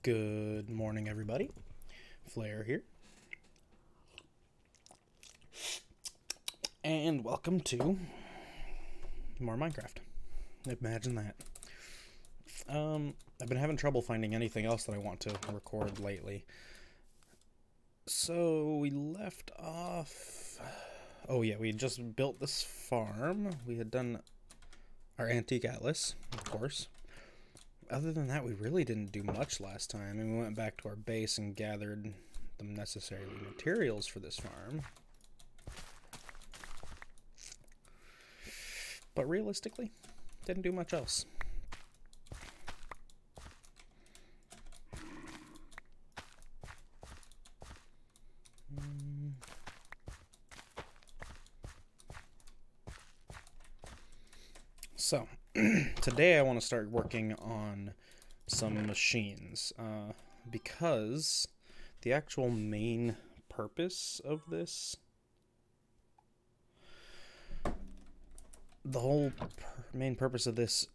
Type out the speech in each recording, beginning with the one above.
Good morning, everybody. Flair here. And welcome to more Minecraft. Imagine that. I've been having trouble finding anything else that I want to record lately. So we left off... Oh yeah, we just built this farm. We had done our antique atlas, of course. Other than that, we really didn't do much last time. And we went back to our base and gathered the necessary materials for this farm. But realistically, didn't do much else. So, today I want to start working on some machines, because the actual main purpose of this, the whole main purpose of this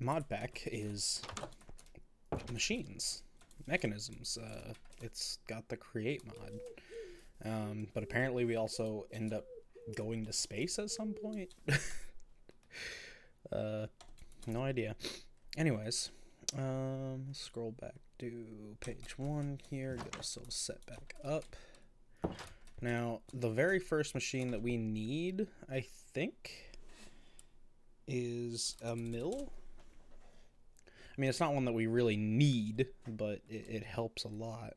mod pack is machines, mechanisms. It's got the create mod, but apparently we also end up going to space at some point. No idea. Anyways, let's scroll back to page 1 here, get ourselves set back up. Now, the very first machine that we need, I think, is a mill. I mean, it's not one that we really need, but it helps a lot.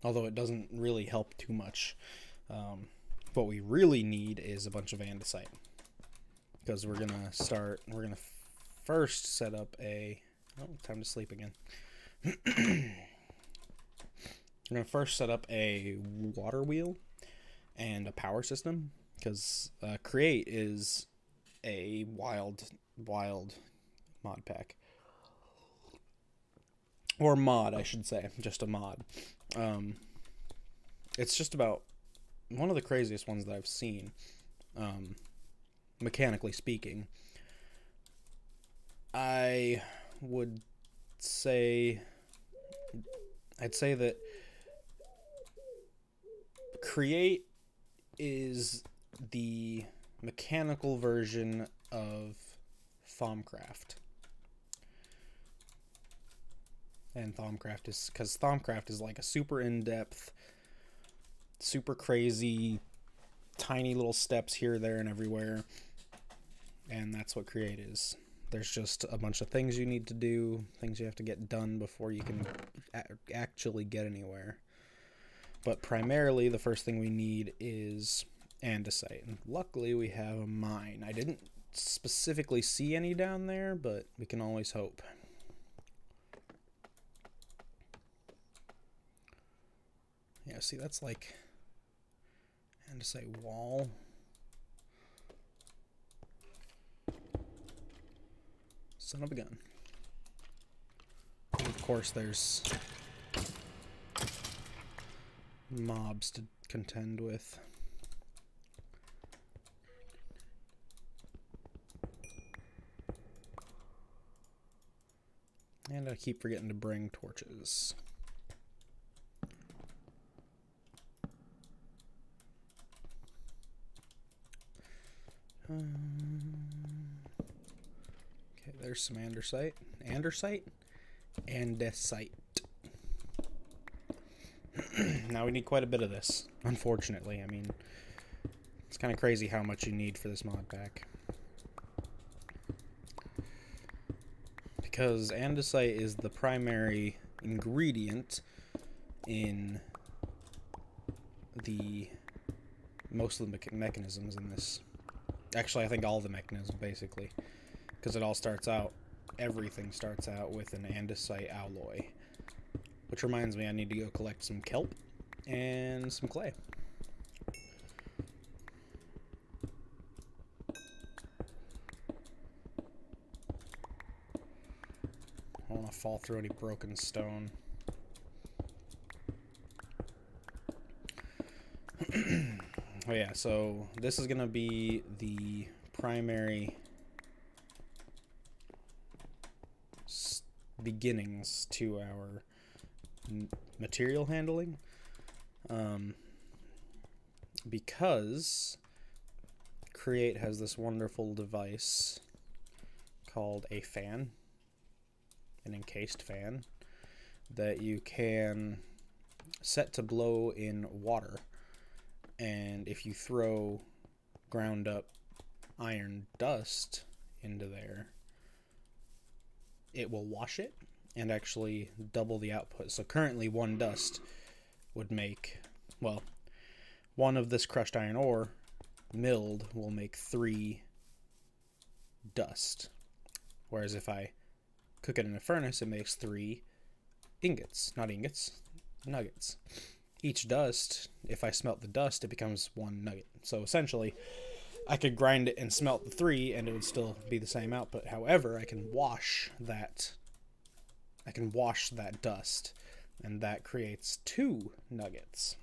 Although it doesn't really help too much. What we really need is a bunch of andesite, because we're gonna first set up a... Oh, time to sleep again. We're gonna first set up a water wheel and a power system, because create is a wild mod pack, or mod, I should say, just a mod. It's just about one of the craziest ones that I've seen, mechanically speaking. I'd say that create is the mechanical version of Thaumcraft. And Thaumcraft is, because Thaumcraft is like a super in-depth, super crazy, tiny little steps here, there, and everywhere. And that's what create is. There's just a bunch of things you need to do, things you have to get done before you can actually get anywhere. But primarily, the first thing we need is andesite. And luckily, we have a mine. I didn't specifically see any down there, but we can always hope. Yeah, see, that's like andesite wall. Son of a gun. And of course, there's mobs to contend with. And I keep forgetting to bring torches. Okay, there's some andesite. Andesite? Andesite. Now we need quite a bit of this, unfortunately. I mean, it's kind of crazy how much you need for this mod pack. Because andesite is the primary ingredient in most of the mechanisms in this. Actually, I think all the mechanisms, basically. Because it all starts out, everything starts out with an andesite alloy. Which reminds me, I need to go collect some kelp and some clay. I don't want to fall through any broken stone. Oh yeah, so this is gonna be the primary beginnings to our material handling, because Create has this wonderful device called a fan, an encased fan, that you can set to blow in water, and if you throw ground up iron dust into there, it will wash it and actually double the output. So currently one dust would make, well, one of this crushed iron ore milled will make 3 dust, whereas if I cook it in a furnace, it makes 3 ingots, not ingots, nuggets. Each dust, if I smelt the dust, it becomes 1 nugget. So essentially, I could grind it and smelt the 3 and it would still be the same output. However, I can wash that dust, and that creates 2 nuggets.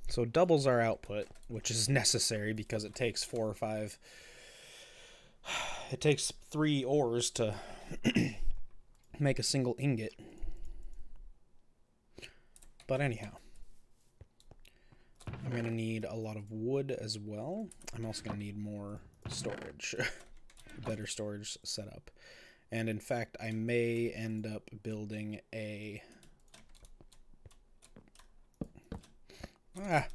So doubles our output, which is necessary because it takes 4 or 5. It takes 3 ores to make a single ingot. But anyhow, I'm going to need a lot of wood as well. I'm also going to need more storage, better storage setup. And in fact, I may end up building a... I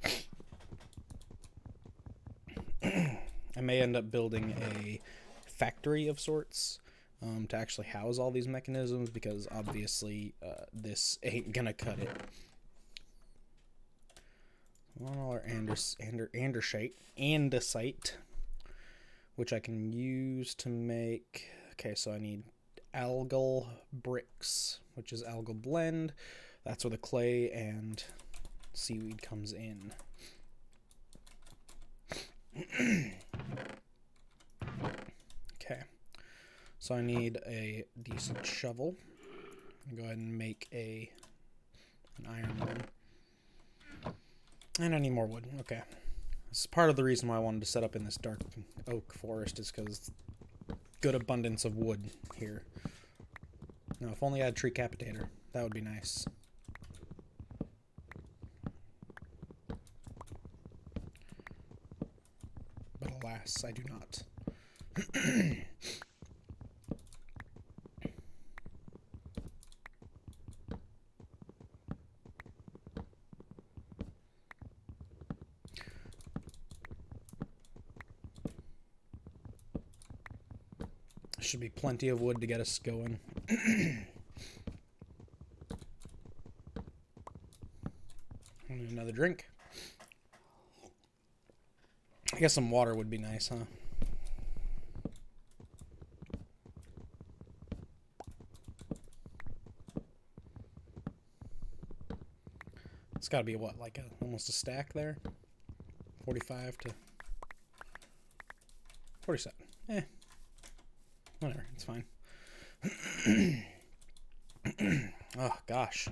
may end up building a factory of sorts to actually house all these mechanisms, because obviously this ain't gonna cut it. Andesite, which I can use to make... Okay, so I need algal bricks, which is algal blend. That's where the clay and seaweed comes in. Okay, so I need a decent shovel. I'll go ahead and make an iron one. And I need more wood. Okay. This is part of the reason why I wanted to set up in this dark oak forest, is because good abundance of wood here. Now, if only I had a tree capitator, that would be nice. But alas, I do not. Should be plenty of wood to get us going. Another drink. I guess some water would be nice, huh? It's got to be what, like almost a stack there? 45 to 47. Eh. Whatever, it's fine. Oh, gosh.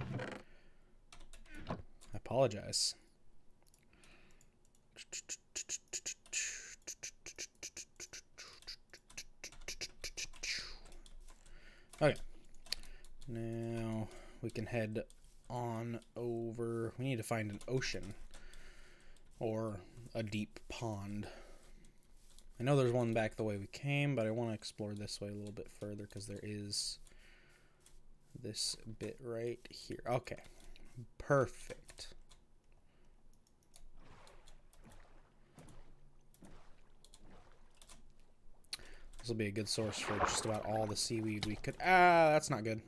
I apologize. Okay. Now we can head on over. We need to find an ocean or a deep pond. I know there's one back the way we came, but I want to explore this way a little bit further because there is this bit right here. Okay, perfect. This will be a good source for just about all the seaweed we could... Ah, that's not good.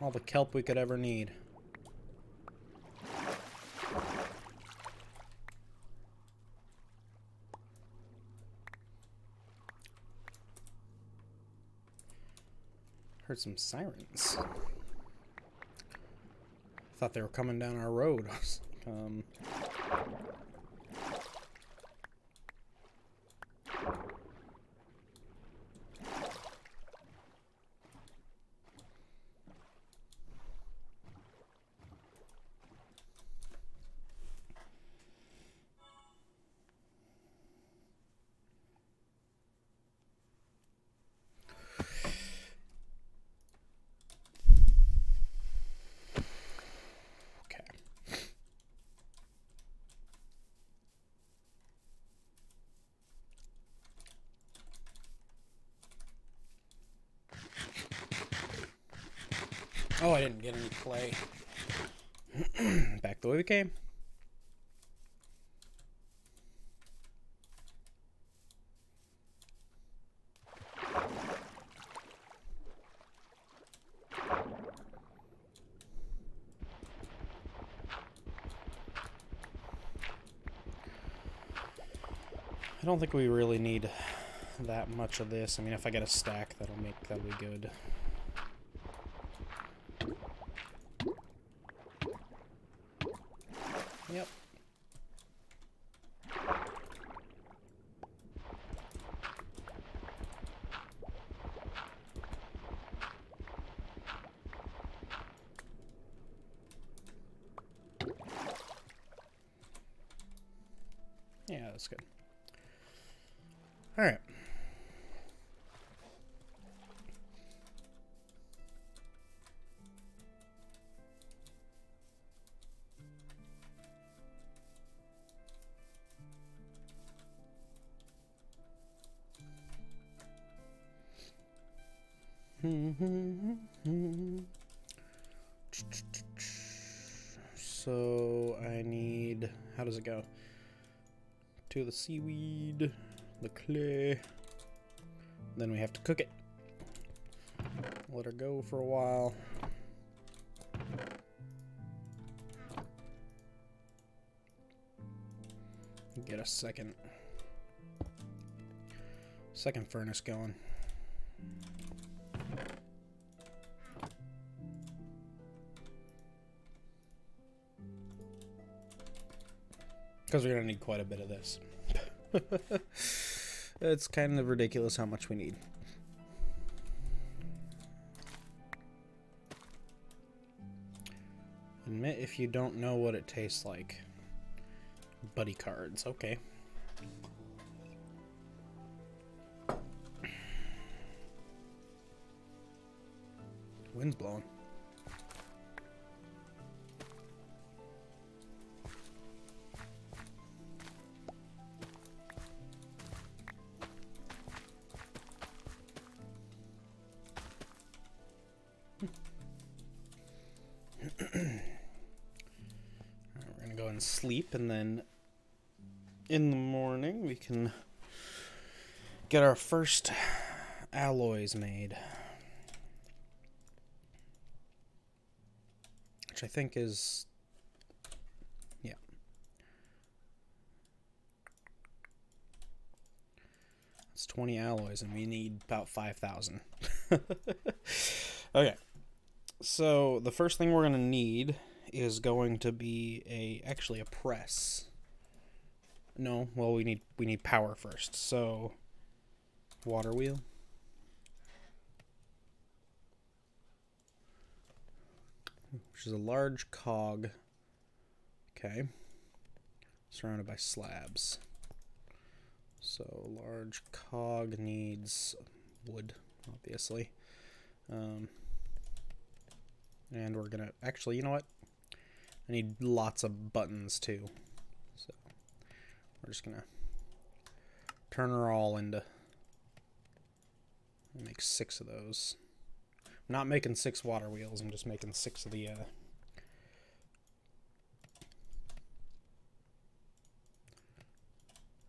All the kelp we could ever need. Heard some sirens. Thought they were coming down our road. Oh, I didn't get any clay. Back the way we came. I don't think we really need that much of this. I mean, if I get a stack, that'll be good. Yep. Yeah, that's good. All right. So I need, how does it go? To the seaweed, the clay, then we have to cook it. Let her go for a while. Get a second furnace going. Because we're going to need quite a bit of this. It's kind of ridiculous how much we need. Admit if you don't know what it tastes like. Buddy cards, okay. Wind's blowing. We're gonna go and sleep, and then in the morning we can get our first alloys made, which I think is, yeah, it's 20 alloys and we need about 5,000. Okay, so the first thing we're gonna need is going to be actually a press. No, well, we need power first. So water wheel. Which is a large cog. Okay. Surrounded by slabs. So large cog needs wood, obviously. And we're gonna, actually, you know what? I need lots of buttons too. So we're just gonna turn her all into, make 6 of those. I'm not making 6 water wheels, I'm just making 6 of the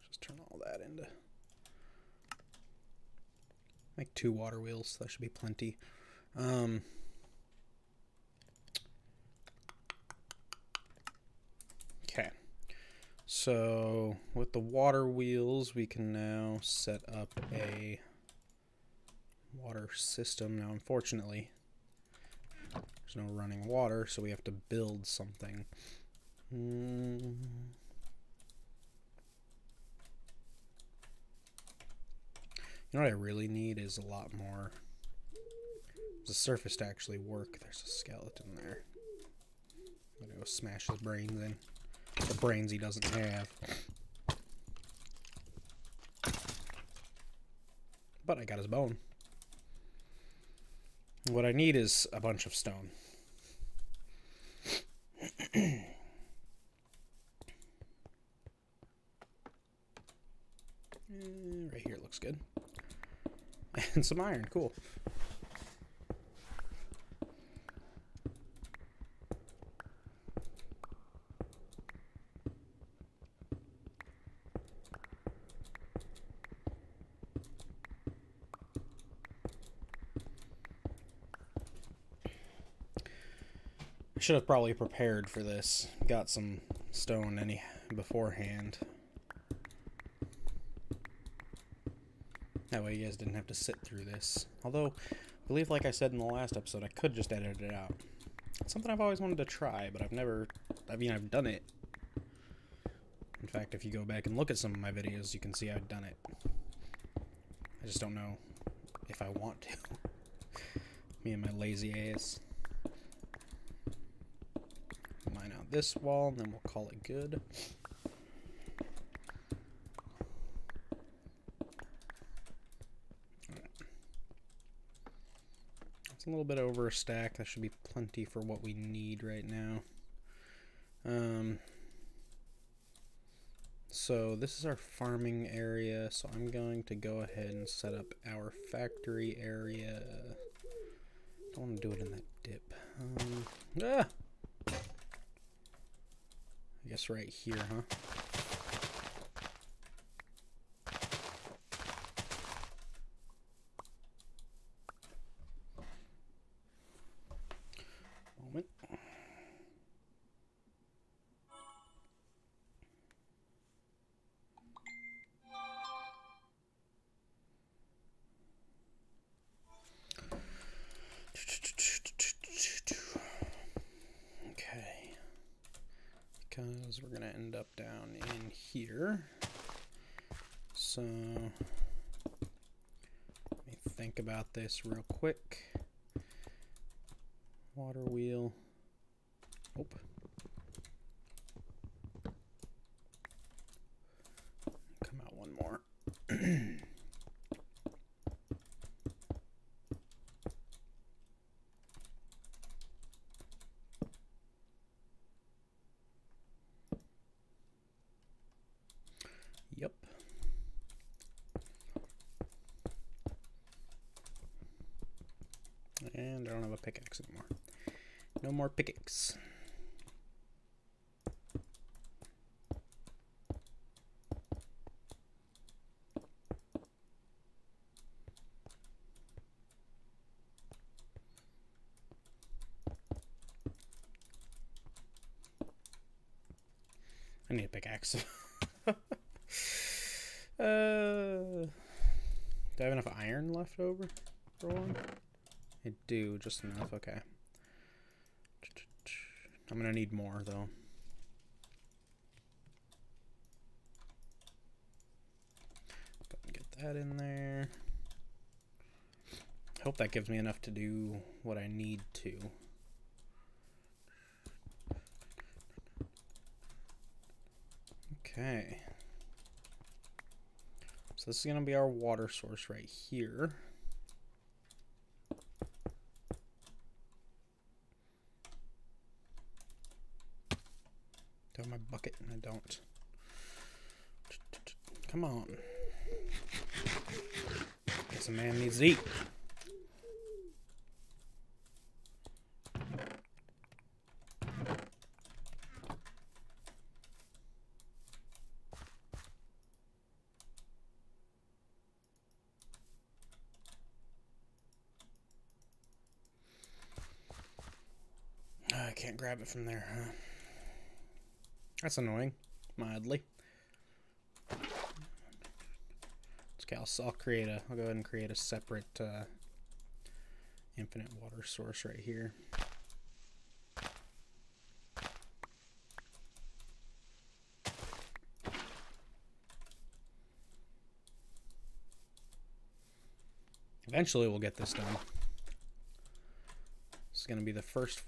just turn all that into, make 2 water wheels, that should be plenty. Okay, so with the water wheels we can now set up a water system. Now unfortunately there's no running water, so we have to build something. You know what I really need is a lot more. The surface to actually work. There's a skeleton there. I'm gonna go smash his brains in. The brains he doesn't have. But I got his bone. What I need is a bunch of stone. Right here looks good. And some iron, cool. Should have probably prepared for this. Got some stone beforehand. That way you guys didn't have to sit through this. Although, I believe like I said in the last episode, I could just edit it out. It's something I've always wanted to try, but I've done it. In fact, if you go back and look at some of my videos, you can see I've done it. I just don't know if I want to. Me and my lazy ass. Mine out this wall, and then we'll call it good. It's a little bit over a stack. That should be plenty for what we need right now. So this is our farming area, so I'm going to go ahead and set up our factory area. Don't want to do it in that dip. I guess right here, huh? Moment. Okay. Because we're gonna end up down in here. So let me think about this real quick. Water wheel. Oh. Come out one more. Yep. And I don't have a pickaxe anymore. No more pickaxe. I need a pickaxe. Do I have enough iron left over for one? I do, just enough, okay. I'm gonna need more though. Go and get that in there. Hope that gives me enough to do what I need to. Okay. So this is gonna be our water source right here. Do I have my bucket? I don't. Come on. Guess a man needs to eat. I can't grab it from there, huh? That's annoying, mildly. Okay, I'll go ahead and create a separate infinite water source right here. Eventually we'll get this done. This is going to be the first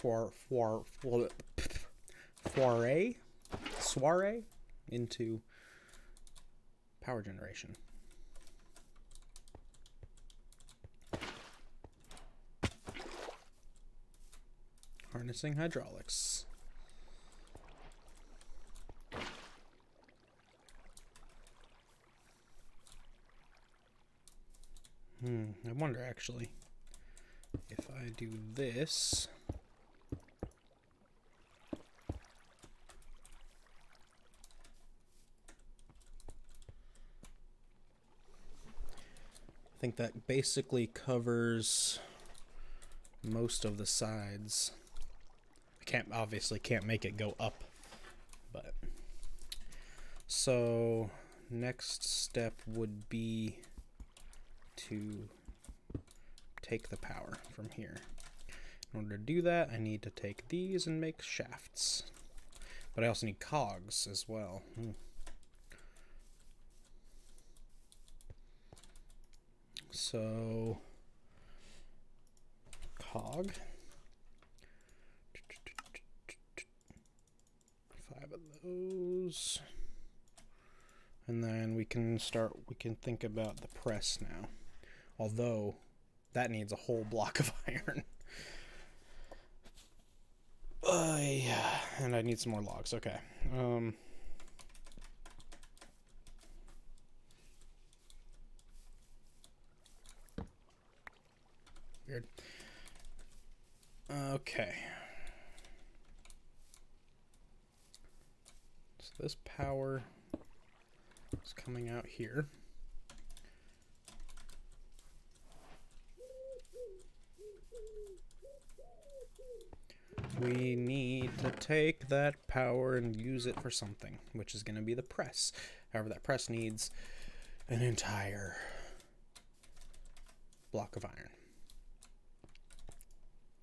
soiree into power generation. Harnessing hydraulics. I wonder actually if I do this. I think that basically covers most of the sides. Obviously can't make it go up, but so next step would be to take the power from here. In order to do that, I need to take these and make shafts, but I also need cogs as well. So cog, 5 of those, and then we can think about the press now, although that needs a whole block of iron. Yeah, and I need some more logs. Okay. Weird. Okay. So this power is coming out here. We need to take that power and use it for something, which is going to be the press. However, that press needs an entire block of iron.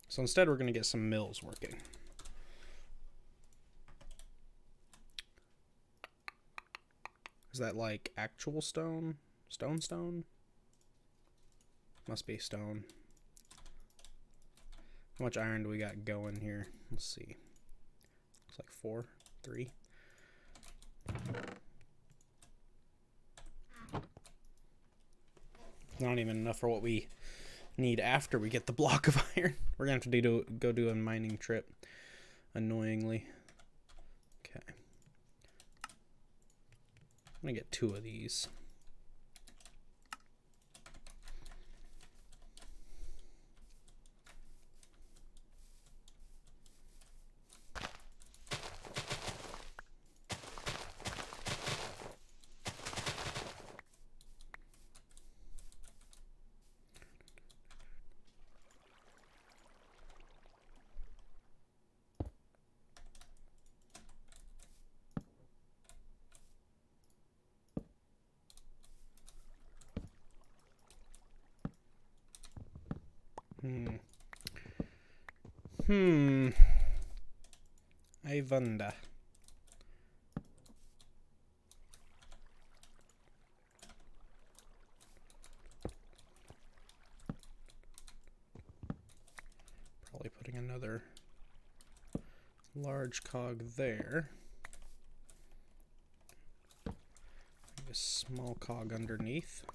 So instead, we're going to get some mills working. Is that like actual stone? Stone? Must be stone. How much iron do we got going here? Let's see. Looks like 4, 3. Not even enough for what we need after we get the block of iron. We're gonna have to go do a mining trip, annoyingly. Okay. I'm gonna get 2 of these. I wonder. Probably putting another large cog there. Maybe a small cog underneath.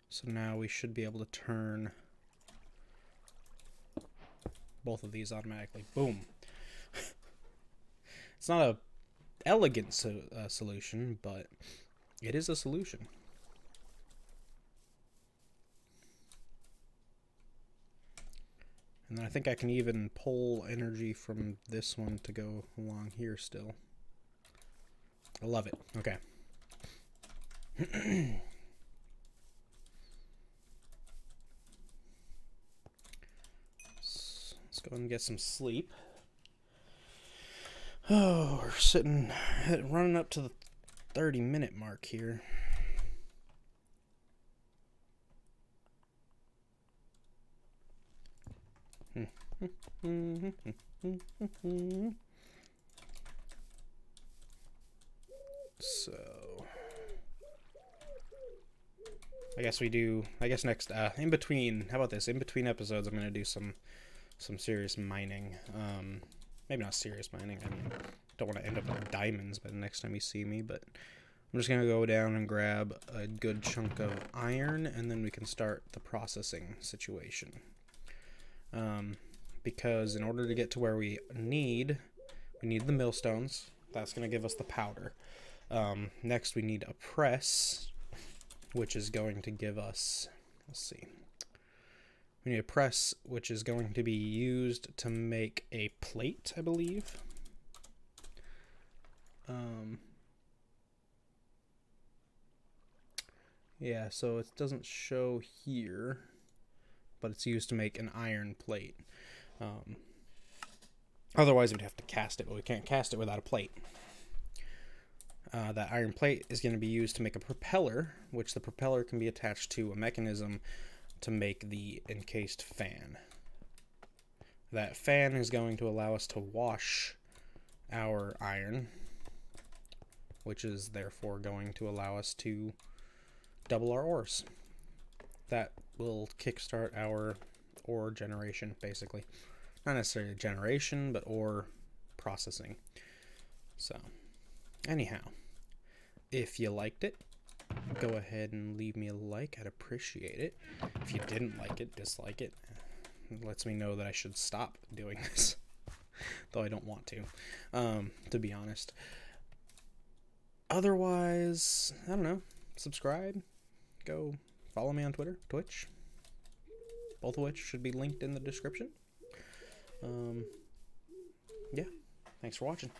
So now we should be able to turn both of these automatically. Boom. It's not a elegant solution, but it is a solution. And then I think I can even pull energy from this one to go along here still. I love it. Okay. Let's go and get some sleep. Oh, we're running up to the 30-minute mark here. So I guess next in between, how about this? In between episodes I'm going to do some serious mining. Maybe not serious mining. I mean, don't want to end up with diamonds by the next time you see me, but I'm just going to go down and grab a good chunk of iron, and then we can start the processing situation. Because in order to get to where we need the millstones. That's going to give us the powder. Next, we need a press, which is going to give us, let's see. We need a press, which is going to be used to make a plate, I believe. Yeah, so it doesn't show here, but it's used to make an iron plate. Otherwise, we'd have to cast it, but we can't cast it without a plate. That iron plate is going to be used to make a propeller, which the propeller can be attached to a mechanism to make the encased fan. That fan is going to allow us to wash our iron, which is therefore going to allow us to double our ores. That will kickstart our ore generation, basically. Not necessarily generation, but ore processing. So, anyhow, if you liked it, go ahead and leave me a like. I'd appreciate it. If you didn't like it, dislike it. It lets me know that I should stop doing this. Though I don't want to be honest. Otherwise, I don't know. Subscribe. Go follow me on Twitter, Twitch. Both of which should be linked in the description. Yeah. Thanks for watching.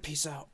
Peace out.